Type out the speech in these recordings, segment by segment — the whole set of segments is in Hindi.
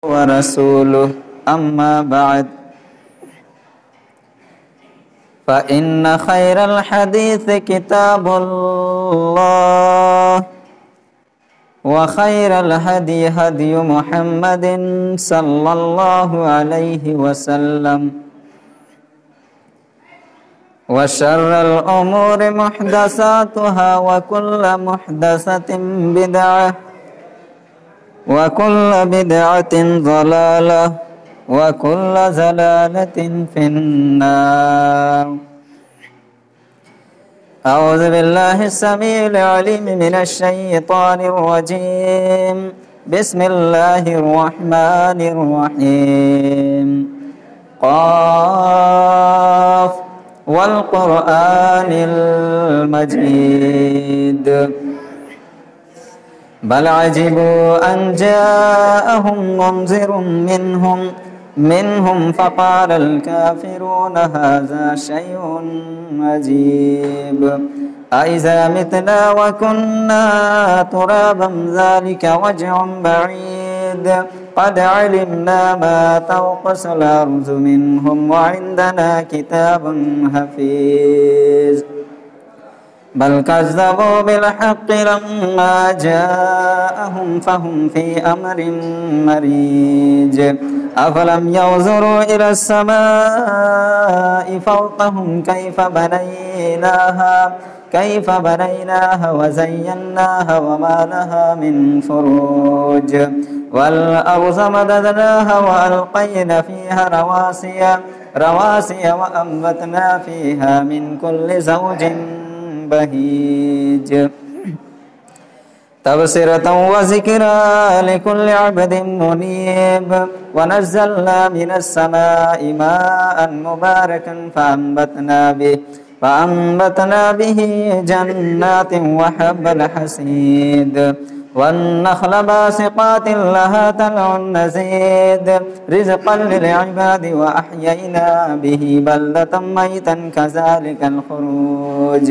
वरसूलुहु अम्मा बअद फ़इन्न खैरल हदीस किताबुल्लाह व खैरल हदी हदी मुहम्मदिन सल्लल्लाहु अलैहि वसल्लम व शर्रल उमूरि मुहदसातुहा व कुल्लु मुहदसतिन बिदअह वकुल्ल बिदअतिन ज़लालह वकुल्ल ज़लालतिन फिन्नार। अऊज़ु बिल्लाहिस समीउल अलीम मिनश शैतानिर रजीम। बिस्मिल्लाहिर रहमानिर रहीम। क़ाफ़ वल क़ुरआनिल मजीद। बल अजिबू अन जाअहुम मुन्ज़िरुम मिनहुम फ़क़ालल काफ़िरून हाज़ा शैउन अजीब। अइज़ा मितना व कुन्ना तुराबन ज़ालिका रज्उन बईद। क़द अलिमना मा तंक़ुसुल अर्ज़ु मिनहुम व इंदना किताबुन हफ़ीज़। बल कज़्ज़बू बिल हक़्क़ि लम्मा जाअहुम फ़हुम फ़ी अम्रिन मरीज। अफ़लम यंज़ुरू इलस समाइ फ़ौक़हुम कैफ़ बनैनाहा व ज़य्यन्नाहा व मा लहा मिन फ़ुरूज। वल अर्ज़ मददनाहा व अलक़ैना फ़ीहा रवासिय व अम्बतना फ़ीहा मिन कुल्लि ज़ौजिन बहीज। तबसिरतन व ज़िक्रा लिकुल्लि अब्दिन मुनीब। व नज़्ज़लना मिनस समाइ माअन मुबारकन फ़अंबतना बिही जन्नातिन व हब्बल हसीद। वन्नख़्ल बासिक़ातिन लहा तलउन नज़ीद रिज़क़न लिलइबादि व अह्यैना बिही बल्दतम मैतन कज़ालिकल ख़ुरूज।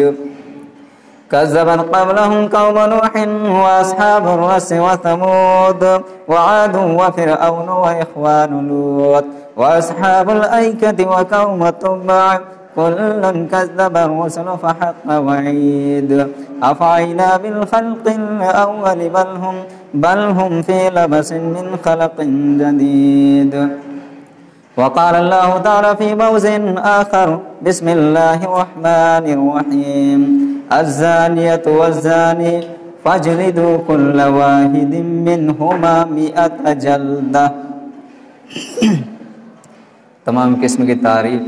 कज़्ज़बत क़ब्लहुम क़ौमु नूहिन व अस्हाबुर रस्स व समूद व आदुन व फ़िरऔन व इख़वानु लूत व अस्हाबुल ऐकति व क़ौमु तुब्बअ कुल्लुन कज़्ज़बा रुसुल फ़हक़्क़ वईद। अफ़अयिना बिल ख़ल्क़िल अव्वल बल हुम फ़ी लबसिन मिन ख़ल्क़िन जदीद। वक़ाल अल्लाहु तआला फ़ी मौज़िन आख़र बिस्मिल्लाहिर रहमानिर रहीम। अज़्ज़ानियतु वज़्ज़ानी फ़ज्लिदू कुल्ल वाहिदिन मिनहुमा मिअत जल्दा। तमाम किस्म की तारीफ़,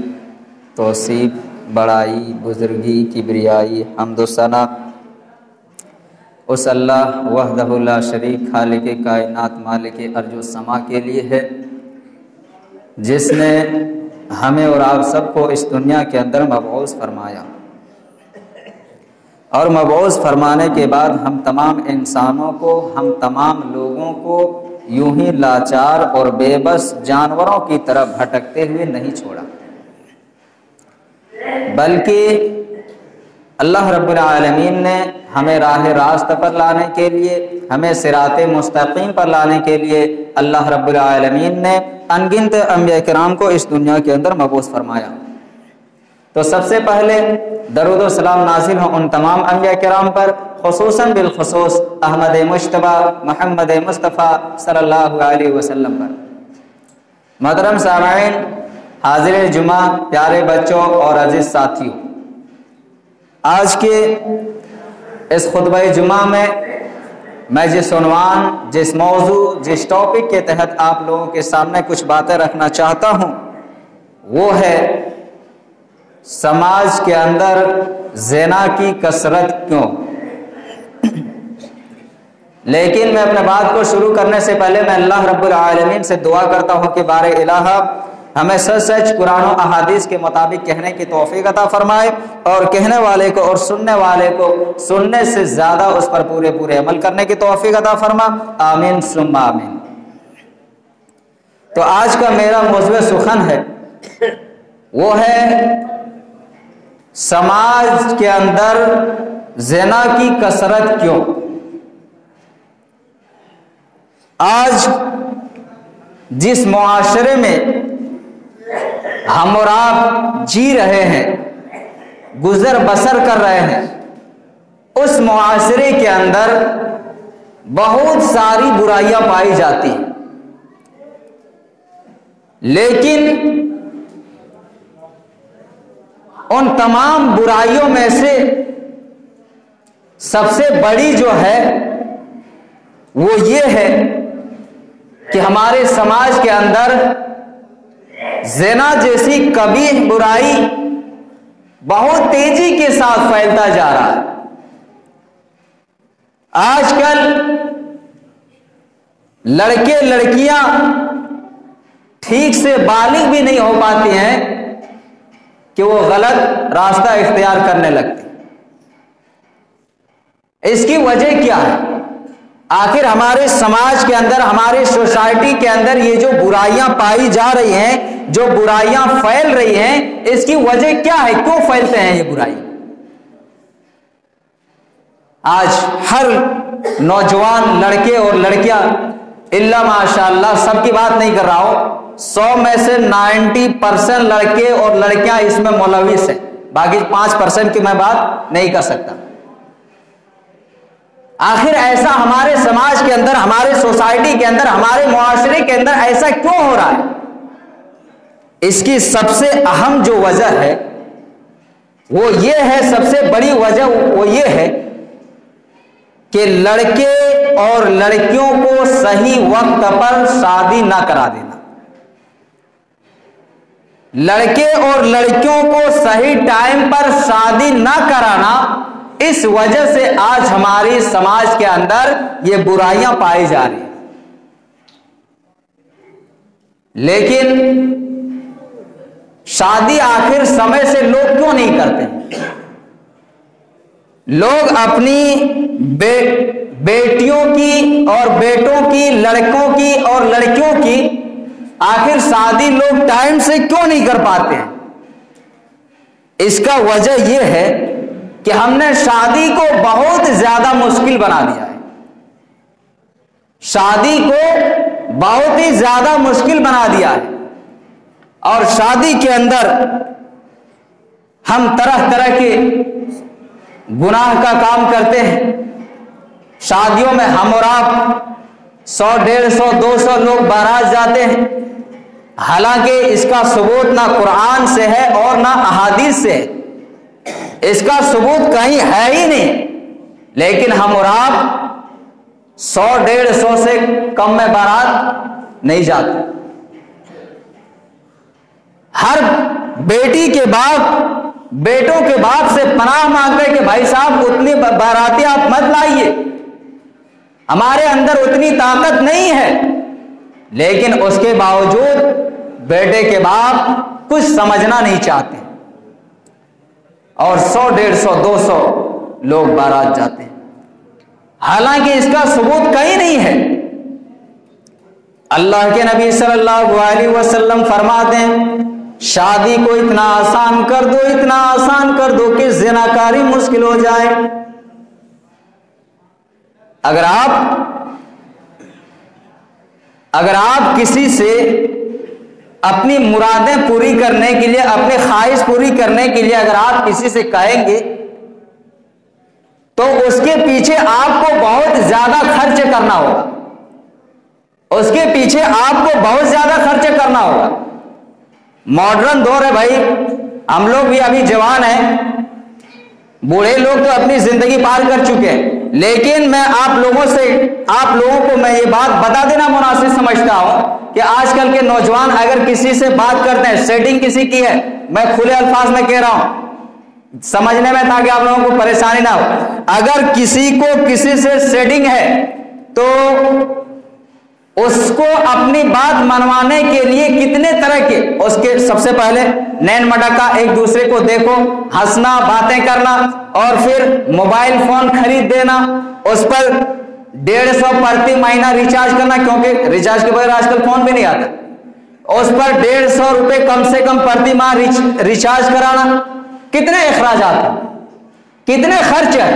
तौसीफ़, बड़ाई, बुज़ुर्गी, किब्रियाई, हम्द व सना उस अल्लाह वहदहु ला शरीक खालिक़े कायनात मालिके अर्ज़ व समा के लिए है, जिसने हमें और आप सबको इस दुनिया के अंदर मबऊस फरमाया और मबऊस फरमाने के बाद हम तमाम इंसानों को, हम तमाम लोगों को यूं ही लाचार और बेबस जानवरों की तरह भटकते हुए नहीं छोड़ा, बल्कि अल्लाह रब्बुल आलमीन ने हमें राह रास्त पर लाने के लिए, हमें सिराते मुस्तकीम पर लाने के लिए अल्लाह रब्बुल आलमीन ने अनगिनत अंबिया किराम को इस दुनिया के अंदर मबऊस फरमाया। तो सबसे पहले दरूद व सलाम नाज़िल हो उन तमाम अंबिया किराम पर, खुसूसन बिलखुसूस अहमद मुश्तबा मोहम्मद मुस्तफ़ा सल्लल्लाहु अलैहि वसल्लम पर। मोहतरम सामईन, हाज़िर जुमा, प्यारे बच्चों और अजीज साथियों, आज के इस खुतबा जुमा में मैं जिस उन्वान, जिस मौजू, जिस टॉपिक के तहत आप लोगों के सामने कुछ बातें रखना चाहता हूँ वो है समाज के अंदर ज़िना की कसरत क्यों। लेकिन मैं अपने बात को शुरू करने से पहले मैं अल्लाह रब्बुल आलमीन से दुआ करता हूँ कि बारे इलाहा हमें सच सच कुरान और अहादीस के मुताबिक कहने की तौफीक अता फरमाए और कहने वाले को और सुनने वाले को सुनने से ज़्यादा उस पर पूरे पूरे अमल करने की तौफीक अता फरमा। आमीन सुम्मा आमीन। तो आज का मेरा मौज़ू सुखन है, वो है समाज के अंदर ज़िना की कसरत क्यों। आज जिस मुआशरे में हम और आप जी रहे हैं, गुजर बसर कर रहे हैं, उस मुआशरे के अंदर बहुत सारी बुराइयां पाई जाती हैं, लेकिन उन तमाम बुराइयों में से सबसे बड़ी जो है वो ये है कि हमारे समाज के अंदर ज़िना जैसी कबीह बुराई बहुत तेजी के साथ फैलता जा रहा है। आजकल लड़के लड़कियां ठीक से बालिग भी नहीं हो पाती हैं कि वो गलत रास्ता इख्तियार करने लगते। इसकी वजह क्या है? आखिर हमारे समाज के अंदर, हमारे सोसाइटी के अंदर ये जो बुराइयां पाई जा रही हैं, जो बुराइयां फैल रही हैं, इसकी वजह क्या है? क्यों फैलते हैं ये बुराई? आज हर नौजवान लड़के और लड़कियां, इल्ला माशाअल्लाह, सबकी बात नहीं कर रहा हूं, 100 में से 90% लड़के और लड़कियां इसमें मुलविस हैं, बाकी 5% की मैं बात नहीं कर सकता। आखिर ऐसा हमारे समाज के अंदर, हमारे सोसाइटी के अंदर, हमारे मुआशरे के अंदर ऐसा क्यों हो रहा है? इसकी सबसे अहम जो वजह है वो ये है, सबसे बड़ी वजह वो ये है कि लड़के और लड़कियों को सही वक्त पर शादी ना करा देना। लड़के और लड़कियों को सही टाइम पर शादी ना कराना, इस वजह से आज हमारे समाज के अंदर ये बुराइयां पाई जा रही हैं। लेकिन शादी आखिर समय से लोग क्यों नहीं करते? लोग अपनी बेटियों की और बेटों की, लड़कों की और लड़कियों की आखिर शादी लोग टाइम से क्यों नहीं कर पाते हैं? इसका वजह यह है कि हमने शादी को बहुत ज्यादा मुश्किल बना दिया है। शादी को बहुत ही ज्यादा मुश्किल बना दिया है और शादी के अंदर हम तरह तरह के गुनाह का काम करते हैं। शादियों में हम और आप 100, 150, 200 लोग बारात जाते हैं, हालांकि इसका सबूत ना कुरान से है और ना अहादीस से है, इसका सबूत कहीं है ही नहीं, लेकिन हम और आप 100, 150 से कम में बारात नहीं जाते। हर बेटी के बाप बेटों के बाप से पनाह मांगते कि भाई साहब उतनी बाराती आप मत लाइए, हमारे अंदर उतनी ताकत नहीं है। लेकिन उसके बावजूद बेटे के बाप कुछ समझना नहीं चाहते और 100, 150, 200 लोग बारात जाते हैं, हालांकि इसका सबूत कहीं नहीं है। अल्लाह के नबी सल्लल्लाहु अलैहि वसल्लम फरमाते हैं, शादी को इतना आसान कर दो, इतना आसान कर दो कि ज़िनाकारी मुश्किल हो जाए। अगर आप किसी से अपनी मुरादें पूरी करने के लिए, अपनी ख्वाहिश पूरी करने के लिए अगर आप किसी से कहेंगे तो उसके पीछे आपको बहुत ज्यादा खर्च करना होगा, उसके पीछे आपको बहुत ज्यादा खर्च करना होगा। मॉडर्न दौर है भाई, हम लोग भी अभी जवान हैं, बूढ़े लोग तो अपनी जिंदगी पार कर चुके हैं, लेकिन मैं आप लोगों को मैं ये बात बता देना मुनासिब समझता हूं कि आजकल के नौजवान अगर किसी से बात करते हैं, सेटिंग किसी की है, मैं खुले अल्फाज में कह रहा हूं समझने में, ताकि आप लोगों को परेशानी ना हो। अगर किसी को किसी से सेटिंग है तो उसको अपनी बात मनवाने के लिए कितने तरह के उसके, सबसे पहले नैन मटका, एक दूसरे को देखो, हंसना, बातें करना, और फिर मोबाइल फोन खरीद देना, उस पर 150 प्रति महीना रिचार्ज करना, क्योंकि रिचार्ज के बगैर आजकल फोन भी नहीं आता, उस पर 150 रुपए कम से कम प्रति माह रिचार्ज कराना। कितने अखराजात हैं, कितने खर्च है।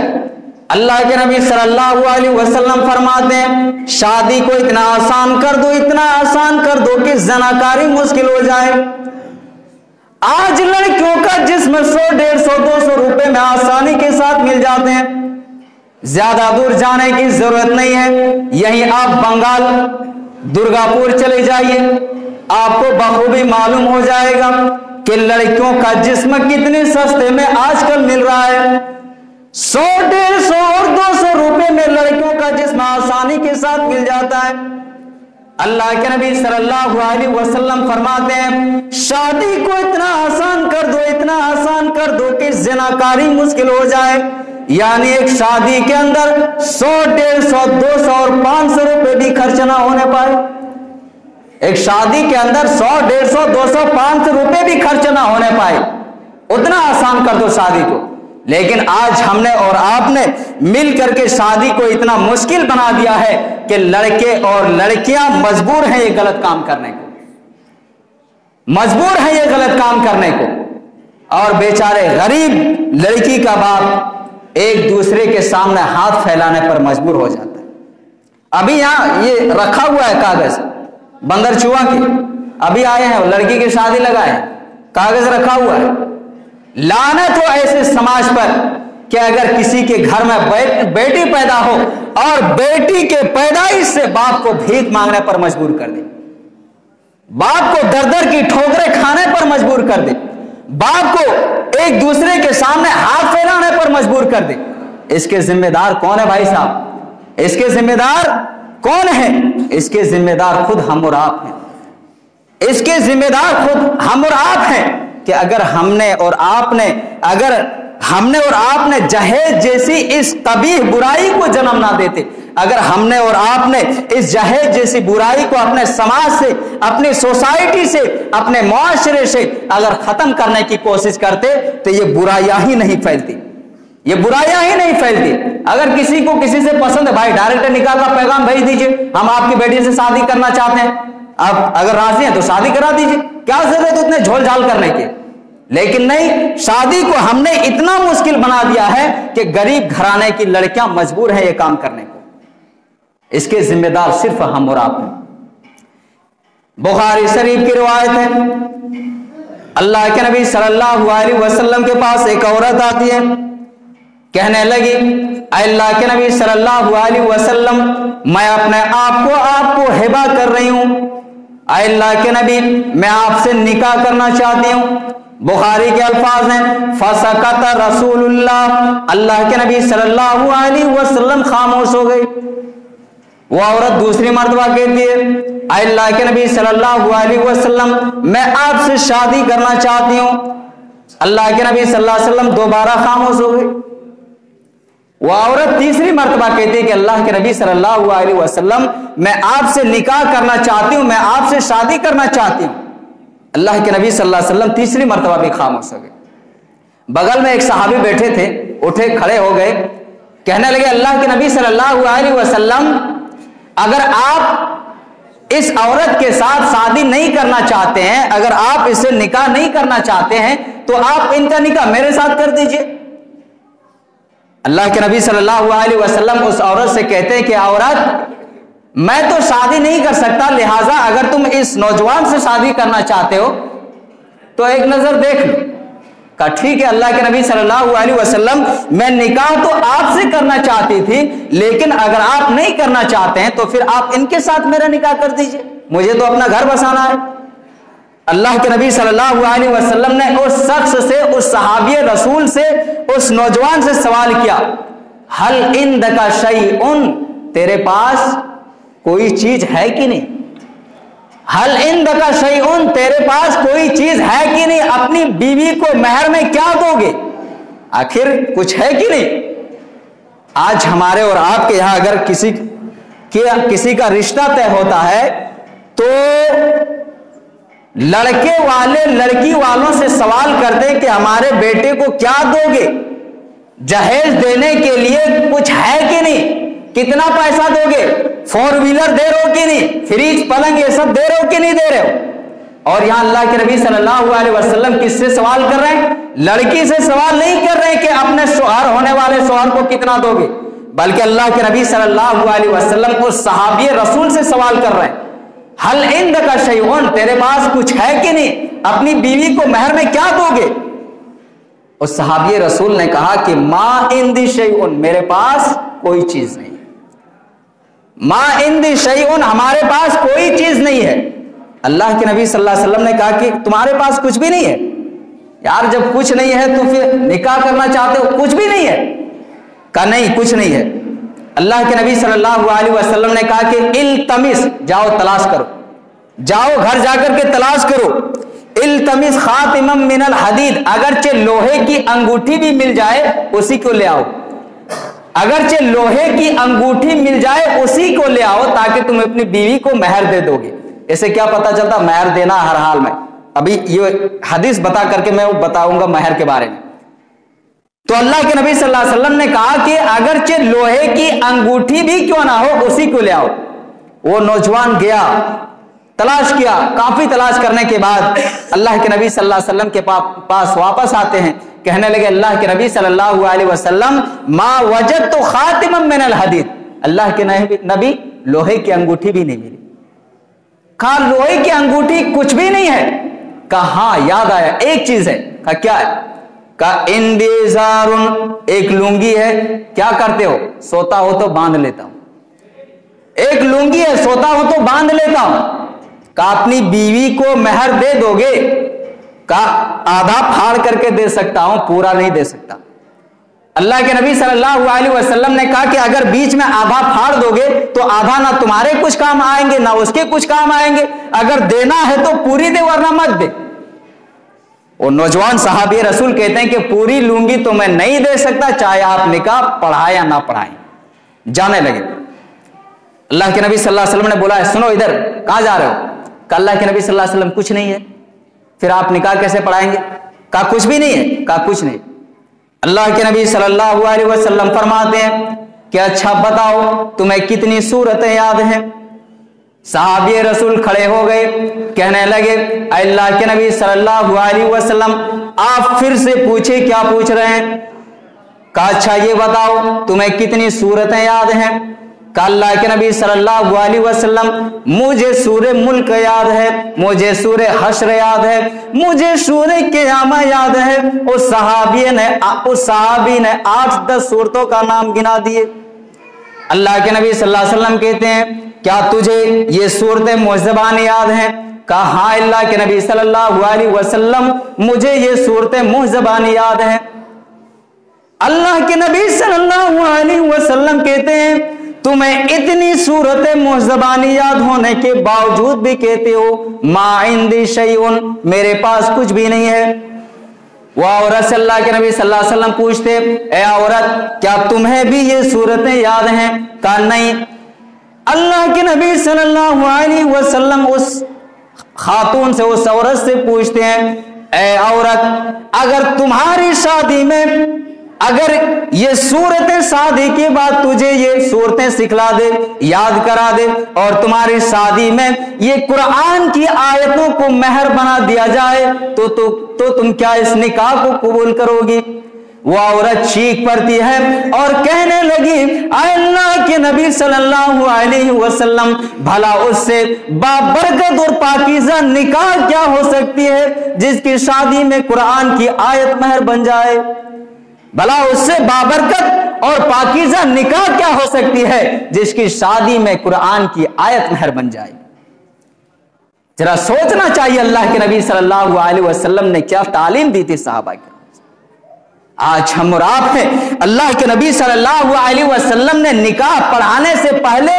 अल्लाह के नबी सल्लल्लाहु अलैहि वसल्लम फरमाते हैं शादी को इतना आसान कर दो, इतना आसान कर दो कि ज़नाकारी मुश्किल हो जाए। आज लड़कियों का जिस्म 100, 150, 200 रुपए में आसानी के साथ मिल जाते हैं। ज्यादा दूर जाने की जरूरत नहीं है, यहीं आप बंगाल दुर्गापुर चले जाइए, आपको बखूबी मालूम हो जाएगा कि लड़कियों का जिस्म कितने सस्ते में आजकल मिल रहा है। 100, 150 और 200 रुपए में लड़कियों का जिस्म आसानी के साथ मिल जाता है। अल्लाह के नबी सल्लल्लाहु अलैहि वसल्लम फरमाते हैं शादी को इतना आसान कर दो, इतना आसान कर दो कि ज़िनाकारी मुश्किल हो जाए। यानी एक शादी के अंदर 100, 150, 200 और 500 रुपए भी खर्च ना होने पाए। एक शादी के अंदर 100, 150, 200, 500 रुपए भी खर्च ना होने पाए, उतना आसान कर दो शादी को। लेकिन आज हमने और आपने मिल करके शादी को इतना मुश्किल बना दिया है कि लड़के और लड़कियां मजबूर हैं ये गलत काम करने को, मजबूर हैं ये गलत काम करने को। और बेचारे गरीब लड़की का बाप एक दूसरे के सामने हाथ फैलाने पर मजबूर हो जाता है। अभी यहां ये रखा हुआ है कागज बंदर चुआ के, अभी आए हैं लड़की की शादी लगाए, कागज रखा हुआ है। लानत हो ऐसे समाज पर कि अगर किसी के घर में बेटी पैदा हो और बेटी के पैदाइश से बाप को भीख मांगने पर मजबूर कर दे, बाप को दर दर की ठोकरें खाने पर मजबूर कर दे, बाप को एक दूसरे के सामने हाथ फैलाने पर मजबूर कर दे। इसके जिम्मेदार कौन है भाई साहब? इसके जिम्मेदार कौन है? इसके जिम्मेदार खुद हम और आप हैं। इसके जिम्मेदार खुद हम और आप हैं कि अगर हमने और आपने जहेज जैसी इस कबीह बुराई को जन्म ना देते, अगर हमने और आपने इस जहेज जैसी बुराई को अपने समाज से, अपनी सोसाइटी से, अपने मुआशरे से अगर खत्म करने की कोशिश करते तो ये बुराइयां ही नहीं फैलती, ये बुराइयां ही नहीं फैलती। अगर किसी को किसी से पसंद है, भाई डायरेक्ट निकाह का पैगाम भेज दीजिए, हम आपकी बेटी से शादी करना चाहते हैं, आप अगर राजी हैं तो शादी करा दीजिए, क्या जरूरत है उतने झोल झाल करने की। लेकिन नहीं, शादी को हमने इतना मुश्किल बना दिया है कि गरीब घराने की लड़कियां मजबूर हैं ये काम करने को। इसके जिम्मेदार सिर्फ हम और आप हैं। बुखारी शरीफ की रिवायत है, अल्लाह के नबी सल्लल्लाहु अलैहि वसल्लम के पास एक औरत आती है, कहने लगी अल्लाह के नबी सल्लल्लाहु अलैहि वसल्लम मैं अपने आपको हिबा कर रही हूं, अल्लाह के नबी मैं आपसे निकाह करना चाहती हूं। बुखारी के अल्फाज हैं फसकत रसूलुल्लाह, अल्लाह के नबी सल्लल्लाहु अलैहि वसल्लम खामोश हो गई। वो औरत दूसरी मर्तबा कहती है अल्लाह के नबी सल्लल्लाहु अलैहि वसल्लम मैं आपसे शादी करना चाहती हूं। अल्लाह के नबी सल्लल्लाहु अलैहि वसल्लम दोबारा खामोश हो गई। वो औरत तीसरी मर्तबा कहती है कि अल्लाह के नबी सल्लल्लाहु अलैहि वसल्लम मैं आपसे निकाह करना चाहती हूं, मैं आपसे शादी करना चाहती हूं। अल्लाह के नबी सल्लल्लाहु अलैहि वसल्लम तीसरी मर्तबा भी खामोश हो गए। बगल में एक सहाबी बैठे थे, उठे खड़े हो गए, कहने लगे अल्लाह के नबी सल्लल्लाहु अलैहि वसल्लम अगर आप इस औरत के साथ शादी नहीं करना चाहते हैं, अगर आप इससे निकाह नहीं करना चाहते हैं तो आप इनका निकाह मेरे साथ कर दीजिए। अल्लाह के नबी सल्लल्लाहु अलैहि वसल्लम उस औरत से कहते हैं कि औरत मैं तो शादी नहीं कर सकता, लिहाजा अगर तुम इस नौजवान से शादी करना चाहते हो तो एक नजर देख लो। कहा ठीक है अल्लाह के नबी सल्लल्लाहु अलैहि वसल्लम मैं निकाह तो आपसे करना चाहती थी, लेकिन अगर आप नहीं करना चाहते हैं तो फिर आप इनके साथ मेरा निकाह कर दीजिए, मुझे तो अपना घर बसाना है। अल्लाह के नबी सल्लल्लाहु अलैहि वसल्लम ने उस शख्स से, उस सहाबी रसूल से, उस नौजवान से सवाल किया हल इंदका शैउन, तेरे पास कोई चीज है कि नहीं? हल इंदका शैउन, तेरे पास कोई चीज है कि नहीं? अपनी बीवी को मेहर में क्या दोगे? आखिर कुछ है कि नहीं? आज हमारे और आपके यहां अगर किसी का रिश्ता तय होता है तो लड़के वाले लड़की वालों से सवाल करते हैं कि हमारे बेटे को क्या दोगे? जहेज देने के लिए कुछ है कि नहीं? कितना पैसा दोगे? 4 व्हीलर दे रहे हो कि नहीं? फ्रिज पलंग ये सब दे रहे हो कि नहीं दे रहे हो? और यहां अल्लाह के नबी सल्लल्लाहु अलैहि वसल्लम किससे सवाल कर रहे हैं? लड़की से सवाल नहीं कर रहे हैं कि अपने शौहर होने वाले शौहर को कितना दोगे, बल्कि अल्लाह के नबी सल्लल्लाहु अलैहि वसल्लम को सहाबी रसूल से सवाल कर रहे हैं, हल इंदका शैउन, तेरे पास कुछ है कि नहीं, अपनी बीवी को महर में क्या दोगे? उस सहाबी रसूल ने कहा कि मा इंदी शैउन, मेरे पास कोई चीज नहीं है। मा इंदी शैउन, हमारे पास कोई चीज नहीं है। अल्लाह के नबी सल्लल्लाहु अलैहि वसल्लम ने कहा कि तुम्हारे पास कुछ भी नहीं है? यार जब कुछ नहीं है तो फिर निकाह करना चाहते हो, कुछ भी नहीं है? कहा नहीं, कुछ नहीं है। अल्लाह के नबी सल्लल्लाहु अलैहि वसल्लम ने कहा कि इल्तमिस, जाओ तलाश करो, जाओ घर जाकर के तलाश करो। इल्तमिस खातिमम मिनल हदीद, अगरचे लोहे की अंगूठी भी मिल जाए उसी को ले आओ, अगरचे लोहे की अंगूठी मिल जाए उसी को ले आओ, ताकि तुम अपनी बीवी को महर दे दोगे। इसे क्या पता चलता? महर देना हर हाल में। अभी ये हदीस बता करके मैं बताऊंगा महर के बारे में। तो अल्लाह के नबी सल्लल्लाहु अलैहि वसल्लम ने कहा कि अगरचे लोहे की अंगूठी भी क्यों ना हो उसी को ले आओ। वो नौजवान गया, तलाश किया, काफी तलाश करने के बाद अल्लाह के नबी सल्लल्लाहु अलैहि वसल्लम के पास वापस आते हैं, कहने लगे अल्लाह के नबी सल्लल्लाहु अलैहि वसल्लम मा वजदतु खातिमम मिनल हदीद, अल्लाह के नबी लोहे की अंगूठी भी नहीं मिली। कहा लोहे की अंगूठी कुछ भी नहीं है? कहा हाँ याद आया, एक चीज है। कहा क्या है? कहा इंदिजारुन, एक लुंगी है। क्या करते हो? सोता हो तो बांध लेता हूं। एक लुंगी है, सोता हो तो बांध लेता हूं। कहा अपनी बीवी को महर दे दोगे? कहा आधा फाड़ करके दे सकता हूं, पूरा नहीं दे सकता। अल्लाह के नबी सल्लल्लाहु अलैहि वसल्लम ने कहा कि अगर बीच में आधा फाड़ दोगे तो आधा ना तुम्हारे कुछ काम आएंगे ना उसके कुछ काम आएंगे, अगर देना है तो पूरी दे वरना मत दे। वो नौजवान सहाबी रसूल कहते हैं कि पूरी लूंगी तो मैं नहीं दे सकता, चाहे आप निकाह पढ़ाए या ना पढ़ाए। जाने लगे। अल्लाह के नबी सल्लल्लाहु अलैहि वसल्लम ने बोला सुनो इधर, कहां जा रहे हो? कहा अल्लाह के नबी सल्लल्लाहु अलैहि वसल्लम कुछ नहीं है। फिर आप निकाह कैसे पढ़ाएंगे? कहा कुछ भी नहीं है। कहा कुछ नहीं। अल्लाह के नबी सल्लल्लाहु अलैहि वसल्लम फरमाते हैं कि अच्छा बताओ तुम्हें कितनी सूरतें याद हैं? सहाबी रसूल खड़े हो गए, कहने लगे अल्लाह के नबी सल्लल्लाहु अलैहि वसल्लम आप फिर से पूछे, क्या पूछ रहे हैं? कहा अच्छा ये बताओ तुम्हें कितनी सूरतें याद हैं? कहा अल्लाह के नबी सल्लल्लाहु अलैहि वसल्लम मुझे सूरे मुल्क याद है, मुझे सूरे हश्र याद है, मुझे सूरे क़यामा याद है। उस सहाबी ने 8-10 सूरतों का नाम गिना दिए। अल्लाह के नबी सल्लल्लाहु अलैहि वसल्लम कहते हैं क्या तुझे ये सूरतें मुअज़्ज़बान याद हैं? कहा हाँ अल्लाह के नबी सल्लल्लाहु अलैहि वसल्लम मुझे ये सूरतें मुअज़्ज़बान याद हैं। अल्लाह के नबी सल्लल्लाहु अलैहि वसल्लम कहते हैं तुम्हें इतनी सूरतें मुअज़्ज़बानी याद होने के बावजूद भी कहते हो मा इंदी शैउन, मेरे पास कुछ भी नहीं है। वह औरत से अल्लाह के नबी सल्लल्लाहु अलैहि वसल्लम पूछते ए औरत क्या तुम्हें भी ये सूरतें याद हैं? कहा नहीं। अल्लाह के नबी सल्लल्लाहु अलैहि वसल्लम उस खातून से, उस औरत से पूछते हैं ए औरत अगर तुम्हारी शादी में अगर ये सूरतें शादी के बाद तुझे ये सूरतें सिखला दे, याद करा दे और तुम्हारी शादी में ये कुरान की आयतों को महर बना दिया जाए तो तुम क्या इस निकाह को कबूल करोगी? वो औरत चीख पड़ती है और कहने लगी अल्लाह के नबी सल्लल्लाहु अलैहि वसल्लम भला उससे बाबरकत और पाकीज़ा निकाह क्या हो सकती है जिसकी शादी में कुरान की आयत महर बन जाए? भला उससे बाबरकत और पाकीज़ा निकाह क्या हो सकती है जिसकी शादी में कुरान की आयत महर बन जाए? जरा सोचना चाहिए अल्लाह के नबी सल्लल्लाहु अलैहि वसल्लम ने क्या तालीम दी थी सहाबा की। आज हम और आप हैं, अल्लाह के नबी सल्लल्लाहु अलैहि वसल्लम ने निकाह पढ़ाने से पहले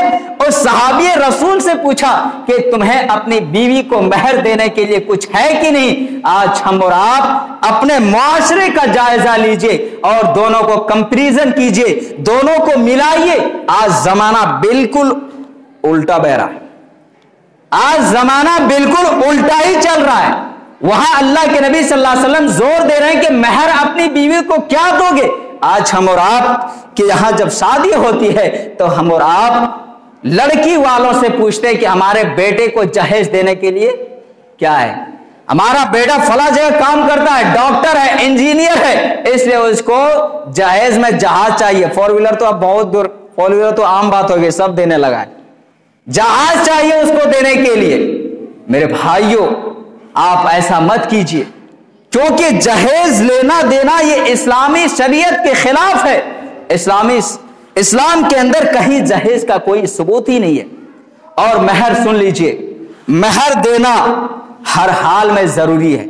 उस सहाबी रसूल से पूछा कि तुम्हें अपनी बीवी को महर देने के लिए कुछ है कि नहीं। आज हम और आप अपने मुआशरे का जायजा लीजिए और दोनों को कंपैरिजन कीजिए, दोनों को मिलाइए। आज जमाना बिल्कुल उल्टा बह रहा है, आज जमाना बिल्कुल उल्टा ही चल रहा है। वहां अल्लाह के नबी सल्लल्लाहु अलैहि वसल्लम जोर दे रहे हैं कि महर अपनी बीवी को क्या दोगे। आज हम और आप कि यहां जब शादी होती है तो हम और आप लड़की वालों से पूछते हैं कि हमारे बेटे को जहेज देने के लिए क्या है, हमारा बेटा फला जगह काम करता है, डॉक्टर है, इंजीनियर है, इसलिए उसको जहेज में जहाज चाहिए। फोर व्हीलर तो अब बहुत दूर, फोर व्हीलर तो आम बात हो गई, सब देने लगा है, जहाज चाहिए उसको देने के लिए। मेरे भाइयों, आप ऐसा मत कीजिए, क्योंकि जहेज लेना देना ये इस्लामी शरीयत के खिलाफ है। इस्लाम के अंदर कहीं जहेज का कोई सबूत ही नहीं है। और महर सुन लीजिए, महर देना हर हाल में जरूरी है।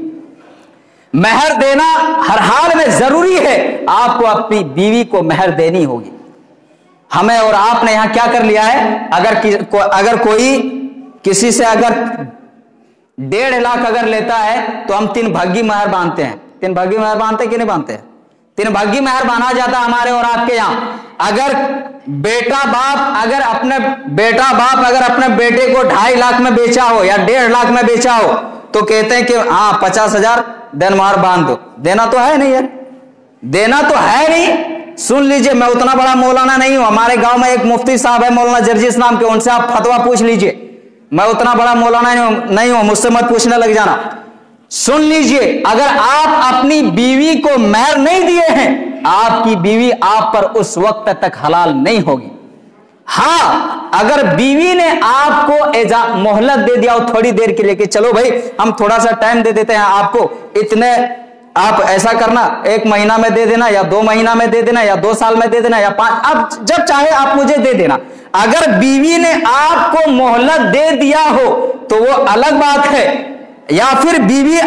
महर देना हर हाल में जरूरी है। आपको अपनी बीवी को महर देनी होगी। हमें और आपने यहां क्या कर लिया है, अगर कोई किसी से अगर 1.5 लाख अगर लेता है तो हम 3 भागी महर बांधते हैं। 3 भागी महर बांधते कि नहीं बांधते हैं? 3 भागी महर बांधा जाता है हमारे और आपके यहां। अगर बेटा बाप अगर अपने बेटे को 2.5 लाख में बेचा हो या 1.5 लाख में बेचा हो तो कहते हैं कि हाँ 50,000 दिन महर बांध दो। देना तो है नहीं यार, देना तो है नहीं। सुन लीजिए, मैं उतना बड़ा मौलाना नहीं हूं। हमारे गांव में एक मुफ्ती साहब है मौलाना जर्जिस नाम के, उनसे आप फतवा पूछ लीजिए। मैं उतना बड़ा मौलाना नहीं हूं, मुझसे मत पूछने लग जाना। सुन लीजिए, अगर आप अपनी बीवी को महर नहीं दिए हैं, आपकी बीवी आप पर उस वक्त तक हलाल नहीं होगी। हाँ, अगर बीवी ने आपको मोहलत दे दिया हो थोड़ी देर के लिए कि चलो भाई हम थोड़ा सा टाइम दे देते हैं आपको, इतने आप ऐसा करना, 1 महीना में दे देना या 2 महीना में दे देना या 2 साल में दे देना या 5, अब जब चाहे आप मुझे दे देना। अगर बीवी ने आपको मोहलत दे दिया हो तो वो अलग बात है। या फिर बीवी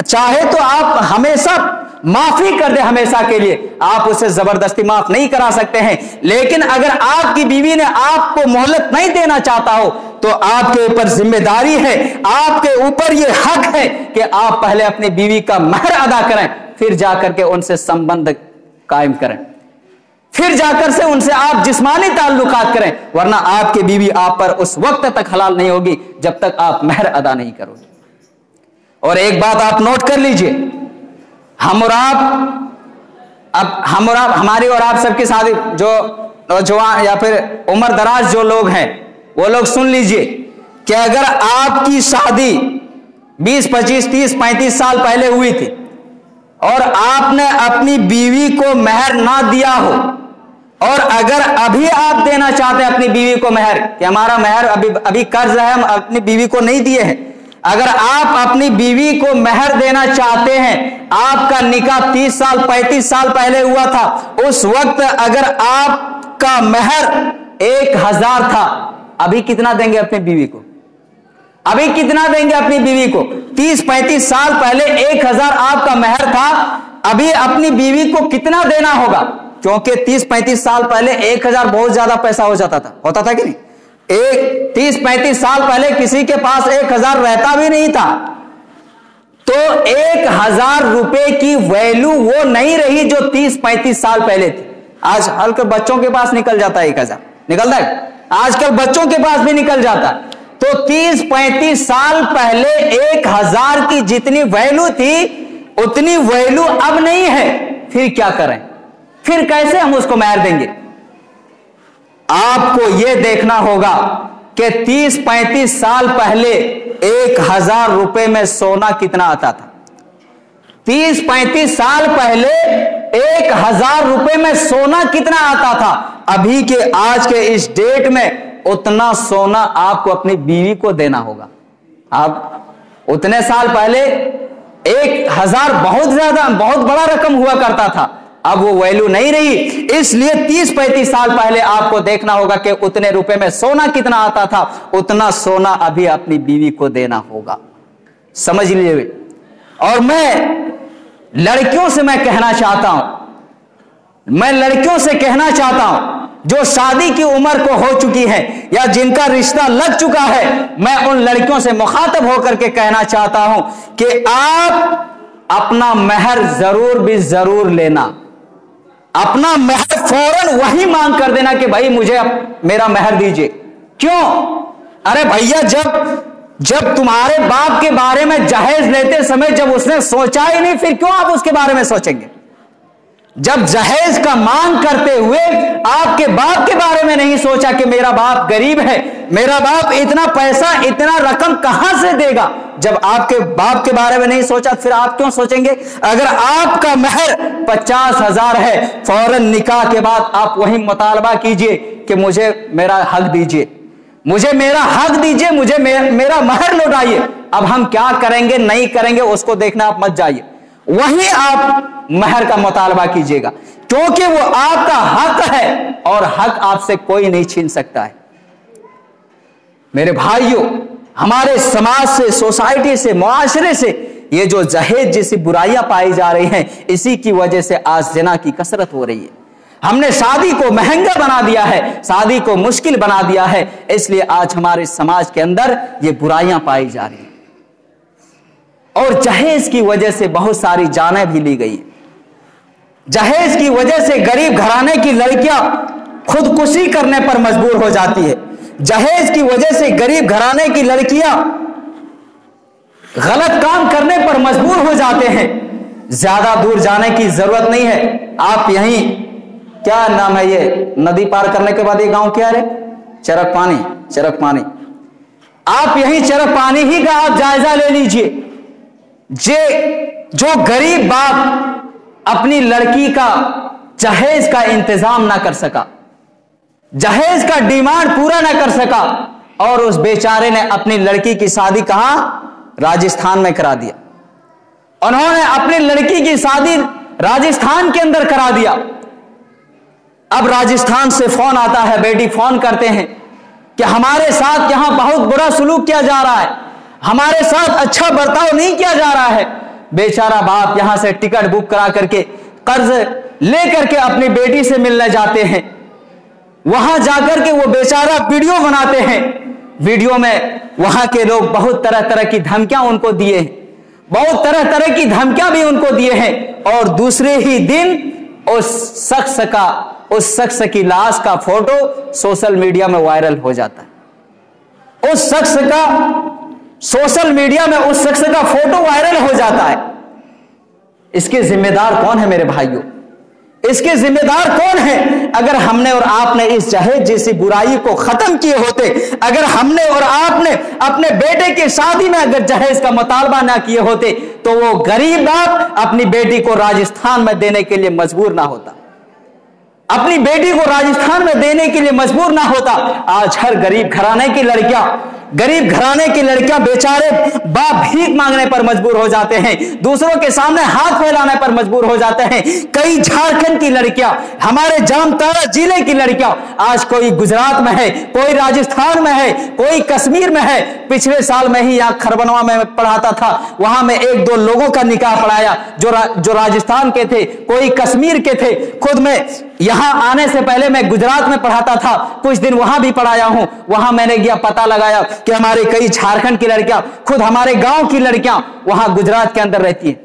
चाहे तो आप हमेशा माफी कर दे, हमेशा के लिए आप उसे जबरदस्ती माफ नहीं करा सकते हैं। लेकिन अगर आपकी बीवी ने आपको मोहलत नहीं देना चाहता हो तो आपके ऊपर जिम्मेदारी है, आपके ऊपर यह हक है कि आप पहले अपनी बीवी का महर अदा करें, फिर जाकर के उनसे संबंध कायम करें, फिर जाकर से उनसे आप जिस्मानी ताल्लुकात करें, वरना आपकी बीवी आप पर उस वक्त तक हलाल नहीं होगी जब तक आप महर अदा नहीं करोगे। और एक बात आप नोट कर लीजिए, हम और आप हमारी और आप सबकी शादी, जो नौजवान या फिर उम्र दराज जो लोग हैं वो लोग सुन लीजिए कि अगर आपकी शादी 20, 25, 30, 35 साल पहले हुई थी और आपने अपनी बीवी को महर ना दिया हो, और अगर अभी आप देना चाहते हैं अपनी बीवी को महर, कि हमारा महर अभी कर्ज है, हम अपनी बीवी को नहीं दिए हैं, अगर आप अपनी बीवी को महर देना चाहते हैं, आपका निकाह 30 साल 35 साल पहले हुआ था, उस वक्त अगर आपका महर 1,000 था, अभी कितना देंगे अपनी बीवी को? अभी कितना देंगे अपनी बीवी को? 30-35 साल पहले 1,000 आपका महर था, अभी अपनी बीवी को कितना देना होगा? क्योंकि 30-35 साल पहले 1,000 बहुत ज्यादा पैसा हो जाता था, होता था कि नहीं? 30-35 साल पहले किसी के पास 1,000 रहता भी नहीं था, तो 1,000 रुपए की वैल्यू वो नहीं रही जो 30-35 साल पहले थी। आज हल्के बच्चों के पास निकल जाता है 1,000, निकलता है आजकल, बच्चों के पास भी निकल जाता है। तो 30-35 साल पहले 1,000 की जितनी वैल्यू थी उतनी वैल्यू अब नहीं है, फिर क्या करें? फिर कैसे हम उसको महर देंगे? आपको यह देखना होगा कि 30-35 साल पहले 1,000 रुपए में सोना कितना आता था। 30-35 साल पहले 1,000 रुपए में सोना कितना आता था। अभी के आज के इस डेट में उतना सोना आपको अपनी बीवी को देना होगा। आप उतने साल पहले 1,000 बहुत ज्यादा, बहुत बड़ा रकम हुआ करता था, अब वो वैल्यू नहीं रही। इसलिए 30-35 साल पहले आपको देखना होगा कि उतने रुपए में सोना कितना आता था, उतना सोना अभी अपनी बीवी को देना होगा। समझ लीजिए। और मैं लड़कियों से कहना चाहता हूं, जो शादी की उम्र को हो चुकी है या जिनका रिश्ता लग चुका है, मैं उन लड़कियों से मुखातब होकर के कहना चाहता हूं कि आप अपना महर जरूर लेना। अपना महर फौरन वही मांग कर देना कि भाई मुझे मेरा महर दीजिए। क्यों? अरे भैया, जब तुम्हारे बाप के बारे में जहेज लेते समय जब उसने सोचा ही नहीं, फिर क्यों आप उसके बारे में सोचेंगे? जब जहेज का मांग करते हुए आपके बाप के बारे में नहीं सोचा कि मेरा बाप गरीब है, मेरा बाप इतना पैसा इतना रकम कहां से देगा, जब आपके बाप के बारे में नहीं सोचा फिर आप क्यों सोचेंगे? अगर आपका महर 50,000 है, फौरन निकाह के बाद आप वही मुतालबा कीजिए कि मुझे मेरा हक दीजिए, मुझे मेरा हक दीजिए, मुझे मेरा महर लौटाइए। अब हम क्या करेंगे नहीं करेंगे उसको देखना आप मत जाइए, वहीं आप महर का मुतालबा कीजिएगा, क्योंकि वो आपका हक है और हक आपसे कोई नहीं छीन सकता है। मेरे भाइयों, हमारे समाज से, सोसाइटी से, मुआशरे से ये जो जहेज जैसी बुराइयां पाई जा रही हैं, इसी की वजह से आज ज़िना की कसरत हो रही है। हमने शादी को महंगा बना दिया है, शादी को मुश्किल बना दिया है, इसलिए आज हमारे समाज के अंदर ये बुराइयां पाई जा रही हैं। और जहेज की वजह से बहुत सारी जानें भी ली गई। जहेज की वजह से गरीब घराने की लड़कियां खुदकुशी करने पर मजबूर हो जाती है। जहेज की वजह से गरीब घराने की लड़कियां गलत काम करने पर मजबूर हो जाते हैं। ज्यादा दूर जाने की जरूरत नहीं है, आप यहीं, क्या नाम है ये नदी पार करने के बाद ये गांव क्या है? चरक पानी, चरक पानी। आप यहीं चरक पानी ही का आप जायजा ले लीजिए। जो गरीब बाप अपनी लड़की का जहेज का इंतजाम ना कर सका, जहेज का डिमांड पूरा ना कर सका, और उस बेचारे ने अपनी लड़की की शादी कहां? राजस्थान में करा दिया। उन्होंने अपनी लड़की की शादी राजस्थान के अंदर करा दिया। अब राजस्थान से फोन आता है, बेटी फोन करते हैं कि हमारे साथ यहां बहुत बुरा सलूक किया जा रहा है, हमारे साथ अच्छा बर्ताव नहीं किया जा रहा है। बेचारा बाप यहां से टिकट बुक करा करके कर्ज लेकर के अपनी बेटी से मिलने जाते हैं। वहां जाकर के वो बेचारा वीडियो बनाते हैं। वीडियो में वहां के लोग बहुत तरह तरह की धमकियां उनको दिए हैं, बहुत तरह तरह की धमकियां भी उनको दिए हैं। और दूसरे ही दिन उस शख्स की लाश का फोटो सोशल मीडिया में वायरल हो जाता है। उस शख्स का सोशल मीडिया में उस शख्स का फोटो वायरल हो जाता है। इसके जिम्मेदार कौन है मेरे भाइयों? इसके जिम्मेदार कौन है? अगर हमने और आपने इस जहेज जैसी बुराई को खत्म किए होते, अगर हमने और आपने अपने बेटे की शादी में अगर जहेज का मुतालबा ना किए होते, तो वो गरीब बाप अपनी बेटी को राजस्थान में देने के लिए मजबूर ना होता, अपनी बेटी को राजस्थान में देने के लिए मजबूर ना होता। आज हर गरीब घराने की लड़कियां बेचारे बाप भीख मांगने पर मजबूर हो जाते हैं, दूसरों के सामने हाथ फैलाने पर मजबूर हो जाते हैं। कई झारखंड की लड़कियां, हमारे जामताड़ा जिले की लड़कियां, आज कोई गुजरात में है, कोई राजस्थान में है, कोई कश्मीर में है। पिछले साल में ही यहाँ खरबनवा में पढ़ाता था, वहां में 1-2 लोगों का निकाह पढ़ाया जो राजस्थान के थे, कोई कश्मीर के थे। खुद में यहां आने से पहले मैं गुजरात में पढ़ाता था, कुछ दिन वहां भी पढ़ाया हूं। वहां मैंने गया पता लगाया कि हमारे कई झारखंड की लड़कियां, खुद हमारे गांव की लड़कियां वहां गुजरात के अंदर रहती हैं।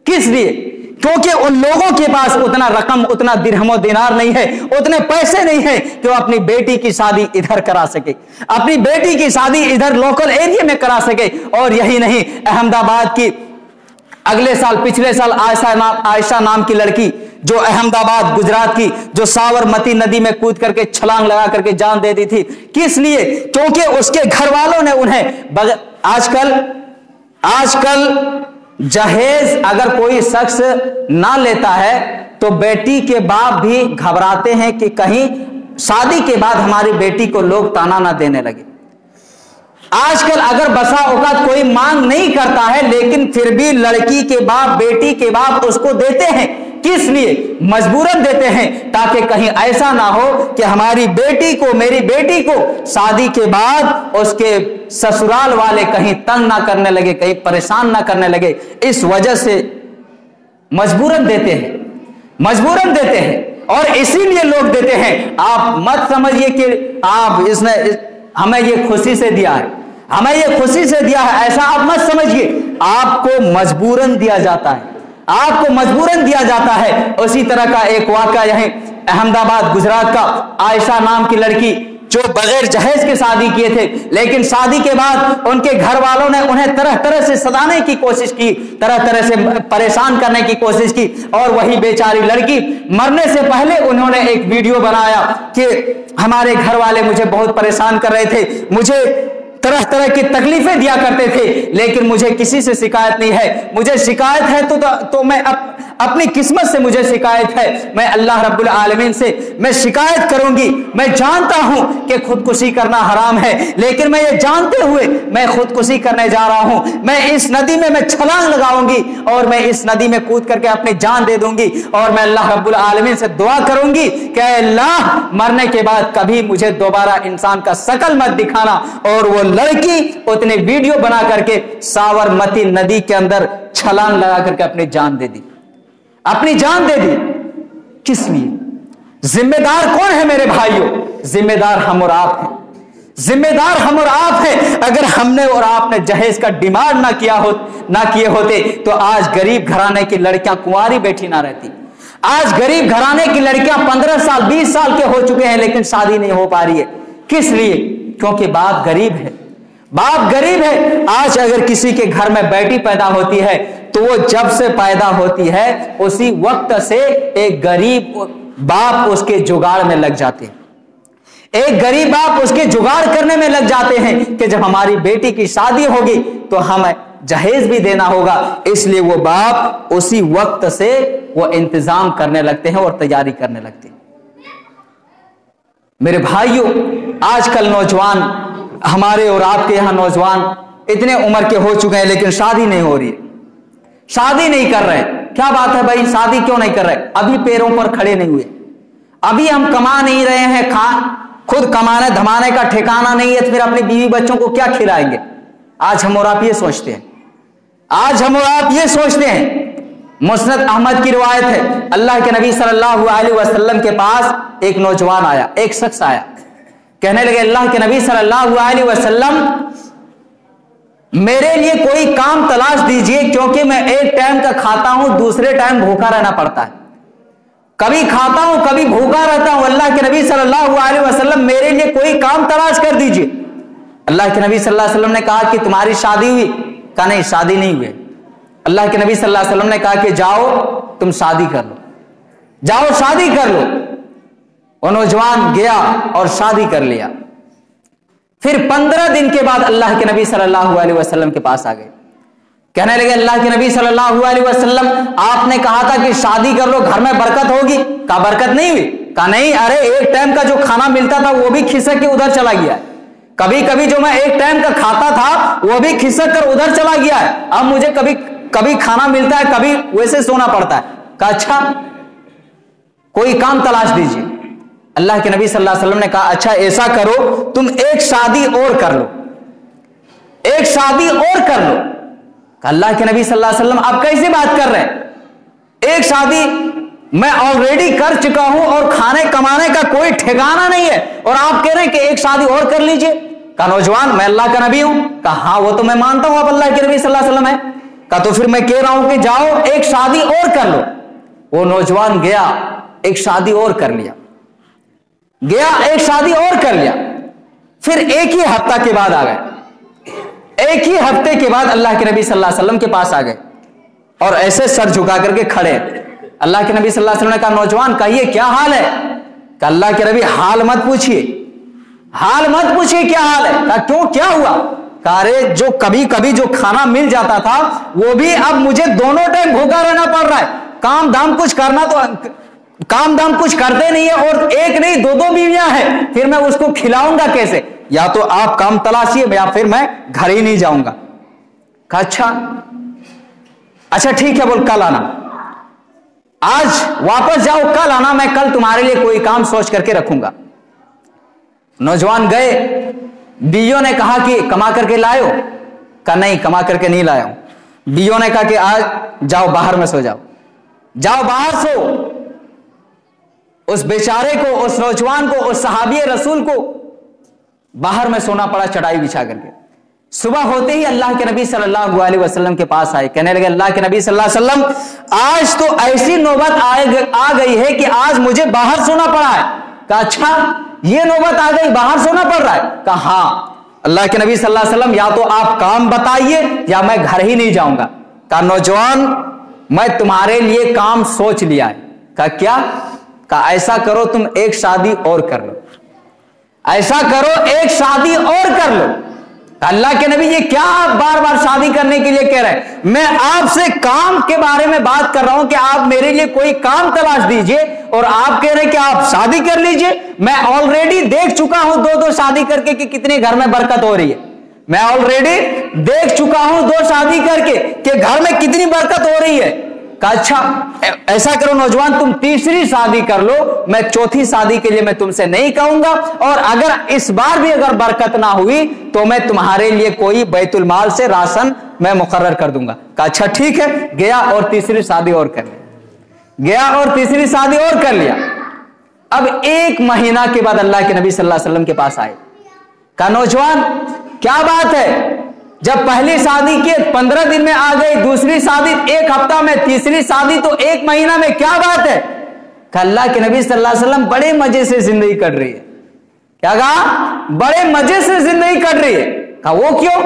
किस लिए? क्योंकि उन लोगों के पास उतना रकम, उतना दिरहमो दिनार नहीं है, उतने पैसे नहीं है कि वो अपनी बेटी की शादी इधर करा सके, अपनी बेटी की शादी इधर लोकल एरिया में करा सके। और यही नहीं, अहमदाबाद की अगले साल, पिछले साल आयशा नाम की लड़की जो अहमदाबाद गुजरात की, जो साबरमती नदी में कूद करके छलांग लगा करके जान दे दी थी। किस लिए? क्योंकि उसके घर वालों ने उन्हें आजकल जहेज अगर कोई शख्स ना लेता है तो बेटी के बाप भी घबराते हैं कि कहीं शादी के बाद हमारी बेटी को लोग ताना ना देने लगे। आजकल अगर बसा औकात कोई मांग नहीं करता है, लेकिन फिर भी लड़की के बाप, बेटी के बाप उसको देते हैं। किस लिए? मजबूरन देते हैं, ताकि कहीं ऐसा ना हो कि हमारी बेटी को, मेरी बेटी को शादी के बाद उसके ससुराल वाले कहीं तंग ना करने लगे, कहीं परेशान ना करने लगे। इस वजह से मजबूरन देते हैं, मजबूरन देते हैं। और इसीलिए लोग देते हैं। आप मत समझिए कि आप इसने हमें ये खुशी से दिया है, हमें ये खुशी से दिया है, ऐसा आप मत समझिए। आपको मजबूरन दिया जाता है, आपको मजबूरन दिया जाता है। उसी तरह का एक वाकया यहीं अहमदाबाद गुजरात का, आयशा नाम की लड़की जो बगैर जहेज के शादी किए थे, लेकिन शादी के बाद उनके घर वालों ने उन्हें तरह तरह से सताने की कोशिश की, तरह तरह से परेशान करने की कोशिश की, और वही बेचारी लड़की मरने से पहले उन्होंने एक वीडियो बनाया कि हमारे घर वाले मुझे बहुत परेशान कर रहे थे, मुझे तरह तरह की तकलीफें दिया करते थे, लेकिन मुझे किसी से शिकायत नहीं है। मुझे शिकायत है तो मैं अपनी किस्मत से मुझे शिकायत है, मैं अल्लाह रब्बुल आलमीन से मैं शिकायत करूंगी। मैं जानता हूं कि खुदकुशी करना हराम है, लेकिन मैं ये जानते हुए मैं खुदकुशी करने जा रहा हूं। मैं इस नदी में मैं छलांग लगाऊंगी और मैं इस नदी में कूद करके अपनी जान दे दूंगी, और मैं अल्लाह रब्बुल आलमीन से दुआ करूंगी कि अल्लाह मरने के बाद कभी मुझे दोबारा इंसान का शकल मत दिखाना। और वो लड़की उतने वीडियो बना करके साबरमती नदी के अंदर छलांग लगा करके अपनी जान दे दी, अपनी जान दे दी। किस लिए? जिम्मेदार कौन है मेरे भाइयों? जिम्मेदार हम और आप हैं, जिम्मेदार हम और आप हैं। अगर हमने और आपने जहेज का डिमांड ना किए होते तो आज गरीब घराने की लड़कियां कुंवारी बैठी ना रहती। आज गरीब घराने की लड़कियां 15 साल 20 साल के हो चुके हैं, लेकिन शादी नहीं हो पा रही है। किस लिए? क्योंकि बाप गरीब है, बाप गरीब है। आज अगर किसी के घर में बेटी पैदा होती है तो वो जब से पैदा होती है उसी वक्त से एक गरीब बाप उसके जुगाड़ में लग जाते हैं, एक गरीब बाप उसके जुगाड़ करने में लग जाते हैं कि जब हमारी बेटी की शादी होगी तो हमें जहेज भी देना होगा। इसलिए वो बाप उसी वक्त से वो इंतजाम करने लगते हैं और तैयारी करने लगते हैं। मेरे भाइयों, आजकल नौजवान, हमारे और आपके यहां नौजवान इतने उम्र के हो चुके हैं लेकिन शादी नहीं हो रही है, शादी नहीं कर रहे। क्या बात है भाई, शादी क्यों नहीं कर रहे? अभी पैरों पर खड़े नहीं हुए, अभी हम कमा नहीं रहे हैं, खुद कमाने धमाने का ठिकाना नहीं है, तो फिर अपनी बीवी बच्चों को क्या खिलाएंगे? आज हम और आप ये सोचते हैं, आज हम और आप ये सोचते हैं। मुस्नद अहमद की रिवायत है, अल्लाह के नबी सल्लल्लाहु अलैहि वसल्लम के पास एक नौजवान आया, एक शख्स आया, कहने लगे अल्लाह के नबी सल्लल्लाहु अलैहि वसल्लम मेरे लिए कोई काम तलाश दीजिए, क्योंकि मैं एक टाइम का खाता हूं, दूसरे टाइम भूखा रहना पड़ता है, कभी खाता हूं कभी भूखा रहता हूं। अल्लाह के नबी सल्लल्लाहु अलैहि वसल्लम मेरे लिए कोई काम तलाश कर दीजिए। अल्लाह के नबी सल्लल्लाहु अलैहि वसल्लम ने कहा कि तुम्हारी शादी हुई? कहा नहीं, शादी नहीं हुई। अल्लाह के नबी सल्लल्लाहु अलैहि वसल्लम ने कहा कि जाओ तुम शादी कर लो, जाओ शादी कर लो। वो नौजवान गया और शादी कर लिया। फिर 15 दिन के बाद अल्लाह के नबी सल्लल्लाहु अलैहि वसल्लम के पास आ गए, कहने लगे अल्लाह के नबी सल्लल्लाहु अलैहि वसल्लम आपने कहा था कि शादी कर लो, घर में बरकत होगी। कहा बरकत नहीं हुई? कहा नहीं, अरे एक टाइम का जो खाना मिलता था वो भी खिसक के उधर चला गया है, कभी कभी जो मैं एक टाइम का खाता था वो भी खिसक कर उधर चला गया है। अब मुझे कभी कभी खाना मिलता है, कभी वैसे सोना पड़ता है। कहा अच्छा, कोई काम तलाश दीजिए। अल्लाह के नबी सल्लल्लाहु अलैहि वसल्लम ने कहा अच्छा ऐसा करो, तुम एक शादी और कर लो, एक शादी और कर लो। अल्लाह के नबी सल्लल्लाहु अलैहि वसल्लम आप कैसे बात कर रहे हैं? एक शादी मैं ऑलरेडी कर चुका हूं और खाने कमाने का कोई ठिकाना नहीं है, और आप कह रहे हैं कि एक शादी और कर लीजिए। कहा नौजवान मैं अल्लाह का नबी हूं? कहा हाँ वो तो मैं मानता हूं आप अल्लाह के नबी सल्लल्लाहु अलैहि वसल्लम है। कहा तो फिर मैं कह रहा हूं कि जाओ एक शादी और कर लो। वो नौजवान गया, एक शादी और कर लिया, गया एक शादी और कर लिया। फिर एक ही हफ्ता के बाद आ गए, एक ही हफ्ते के बाद अल्लाह के नबी सल्लल्लाहु अलैहि वसल्लम के पास आ गए और ऐसे सर झुका करके खड़े। अल्लाह के नबी सल्लल्लाहु अलैहि वसल्लम ने कहा नौजवान कहिए क्या हाल है? कहा अल्लाह के नबी हाल मत पूछिए, हाल मत पूछिए क्या हाल है। कहा क्यों, क्या हुआ? कहा अरे जो कभी कभी जो खाना मिल जाता था वो भी अब मुझे दोनों टाइम भूखा रहना पड़ रहा है। काम धाम कुछ करना तो काम धाम कुछ करते नहीं है, और एक नहीं दो दो बीवियां हैं, फिर मैं उसको खिलाऊंगा कैसे? या तो आप काम तलाशिए या फिर मैं घर ही नहीं जाऊंगा। कहा अच्छा ठीक है, बोल कल आना, आज वापस जाओ, कल आना, मैं कल तुम्हारे लिए कोई काम सोच करके रखूंगा। नौजवान गए, बीवियों ने कहा कि कमा करके लायो? कहा नहीं कमा करके नहीं लाया हूं। बीवियों ने कहा कि आज जाओ बाहर में सो जाओ, जाओ बाहर सो। उस बेचारे को, उस नौजवान को, उस सहाबी रसूल को बाहर में सोना पड़ा चटाई बिछा करके। सुबह होते ही अल्लाह के नबी सल्लल्लाहु अलैहि वसल्लम के पास आए, कहने लगे अल्लाह के नबी सल्लल्लाहु अलैहि वसल्लम आज तो ऐसी नौबत आ गई है कि आज मुझे बाहर सोना पड़ा है, कहा अच्छा ये नौबत आ गई, बाहर सोना पड़ रहा है? कहा हाँ। अल्लाह के नबी सल्लल्लाहु अलैहि वसल्लम या तो आप काम बताइए या मैं घर ही नहीं जाऊंगा। कहा नौजवान मैं तुम्हारे लिए काम सोच लिया है। कहा क्या? कहा ऐसा करो तुम एक शादी और कर लो, ऐसा करो एक शादी और कर लो। अल्लाह के नबी ये क्या आप बार बार शादी करने के लिए कह रहे हैं? मैं आपसे काम के बारे में बात कर रहा हूं कि आप मेरे लिए कोई काम तलाश दीजिए और आप कह रहे हैं कि आप शादी कर लीजिए। मैं ऑलरेडी देख चुका हूं दो शादी करके कि कितने घर में बरकत हो रही है। मैं ऑलरेडी देख चुका हूं 2 शादी करके कि घर में कितनी बरकत हो रही है। कहा अच्छा ऐसा करो नौजवान तुम तीसरी शादी कर लो, मैं चौथी शादी के लिए मैं तुमसे नहीं कहूंगा, और अगर इस बार भी अगर बरकत ना हुई तो मैं तुम्हारे लिए कोई बैतुल माल से राशन मैं मुकर्रर कर दूंगा। कहा अच्छा ठीक है। गया और तीसरी शादी और कर लिया, गया और तीसरी शादी और कर लिया। अब 1 महीना के बाद अल्लाह के नबी सल्लल्लाहु अलैहि वसल्लम के पास आए। कहा नौजवान क्या बात है, जब पहली शादी की 15 दिन में आ गई, दूसरी शादी 1 हफ्ता में, तीसरी शादी तो 1 महीना में, क्या बात है? अल्लाह के नबी सल्लल्लाहु अलैहि वसल्लम बड़े मजे से जिंदगी कट रही है। क्या कहा? बड़े मजे से जिंदगी कट रही है। कहा वो क्यों?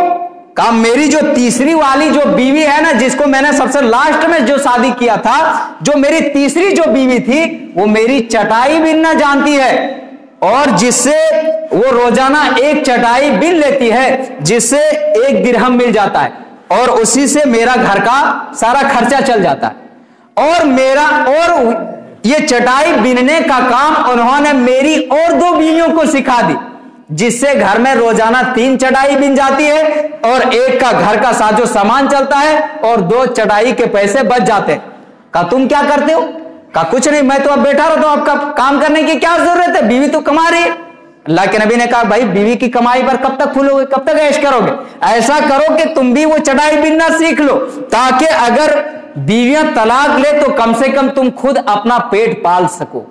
कहा मेरी जो तीसरी वाली जो बीवी है ना, जिसको मैंने सबसे लास्ट में जो शादी किया था, जो मेरी तीसरी जो बीवी थी वो मेरी चटाई बिनना जानती है, और जिससे वो रोजाना 1 चटाई बिन लेती है, जिससे 1 दिरहम मिल जाता है, और उसी से मेरा घर का सारा खर्चा चल जाता है। और ये चटाई बिनने का काम उन्होंने मेरी और 2 बीवियों को सिखा दी, जिससे घर में रोजाना 3 चटाई बिन जाती है, और 1 का घर का साजो सामान चलता है, और 2 चटाई के पैसे बच जाते हैं। कहा तुम क्या करते हो? कहा कुछ नहीं, मैं तो अब बैठा रहता हूं, आपका काम करने की क्या जरूरत है, बीवी तो कमा रही है। अल्लाह के नबी ने कहा भाई बीवी की कमाई पर कब तक फूलोगे, कब तक ऐश करोगे? ऐसा करो कि तुम भी वो चटाई बिनना सीख लो, ताकि अगर बीवियां तलाक ले तो कम से कम तुम खुद अपना पेट पाल सको।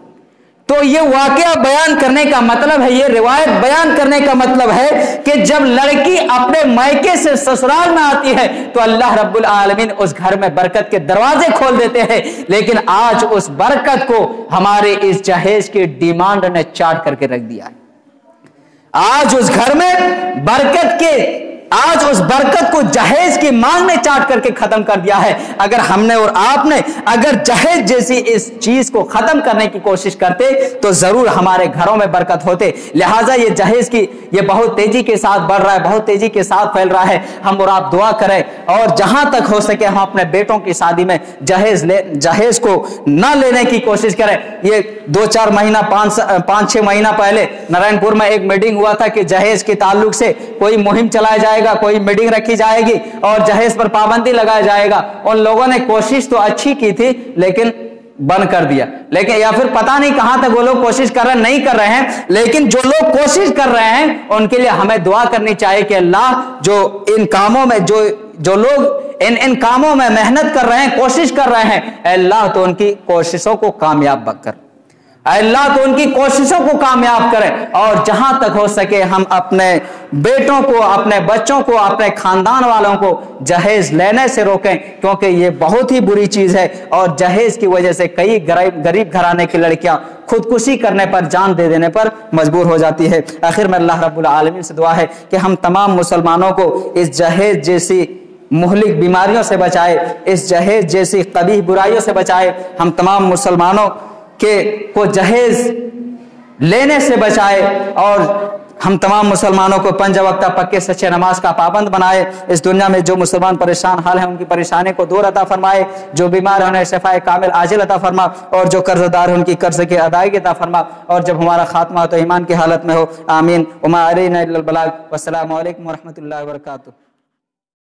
तो ये वाकया बयान करने का मतलब है, ये रिवायत बयान करने का मतलब है कि जब लड़की अपने मायके से ससुराल में आती है तो अल्लाह रब्बुल आलमीन उस घर में बरकत के दरवाजे खोल देते हैं। लेकिन आज उस बरकत को हमारे इस जहेज की डिमांड ने चाट करके रख दिया है। आज उस घर में आज उस बरकत को जहेज की मांग ने चाट करके खत्म कर दिया है। अगर हमने और आपने अगर जहेज जैसी इस चीज को खत्म करने की कोशिश करते तो जरूर हमारे घरों में बरकत होते। लिहाजा ये जहेज की ये बहुत तेजी के साथ बढ़ रहा है, बहुत तेजी के साथ फैल रहा है। हम और आप दुआ करें और जहां तक हो सके हम अपने बेटों की शादी में जहेज को न लेने की कोशिश करें। ये 2-4 महीना 5-6 महीना पहले नारायणपुर में एक मीटिंग हुआ था कि जहेज के ताल्लुक से कोई मुहिम चलाया जाएगा, कोई मीटिंग रखी जाएगी और जहेज पर पाबंदी लगाया जाएगा। उन लोगों ने कोशिश तो अच्छी की थी लेकिन बंद कर दिया, लेकिन या फिर पता नहीं कहां तक वो लोग कोशिश कर रहे हैं, नहीं कर रहे हैं। लेकिन जो लोग कोशिश कर रहे हैं उनके लिए हमें दुआ करनी चाहिए कि अल्लाह जो इन कामों में जो लोग इन कामों में मेहनत कर रहे हैं, कोशिश कर रहे हैं, अल्लाह तो उनकी कोशिशों को कामयाब कर, अल्लाह तो उनकी कोशिशों को कामयाब करें। और जहां तक हो सके हम अपने बेटों को, अपने बच्चों को, अपने खानदान वालों को जहेज लेने से रोकें, क्योंकि ये बहुत ही बुरी चीज है। और जहेज की वजह से कई गरीब घराने की लड़कियां खुदकुशी करने पर, जान दे देने पर मजबूर हो जाती है। आखिर में अल्लाह रब्बुल आलमीन से दुआ है कि हम तमाम मुसलमानों को इस जहेज जैसी मुहलिक बीमारियों से बचाए, इस जहेज जैसी कबीह बुराइयों से बचाए। हम तमाम मुसलमानों को जहेज लेने से बचाए और हम तमाम मुसलमानों को 5 वक्त पक्के सच्चे नमाज का पाबंद बनाए। इस दुनिया में जो मुसलमान परेशान हाल है उनकी परेशानी को दूर अता फरमाए, जो बीमार है उन्हें शिफाए कामिल आजिल अता फरमा, और जो कर्जदार है उनकी कर्ज की अदायगी अता फरमा, और जब हमारा खात्मा हो तो ईमान की हालत में हो। आमीन। वमा अलैना इल्लल बलाग। वस्सलामु अलैकुम व रहमतुल्लाहि व बरकातुहू।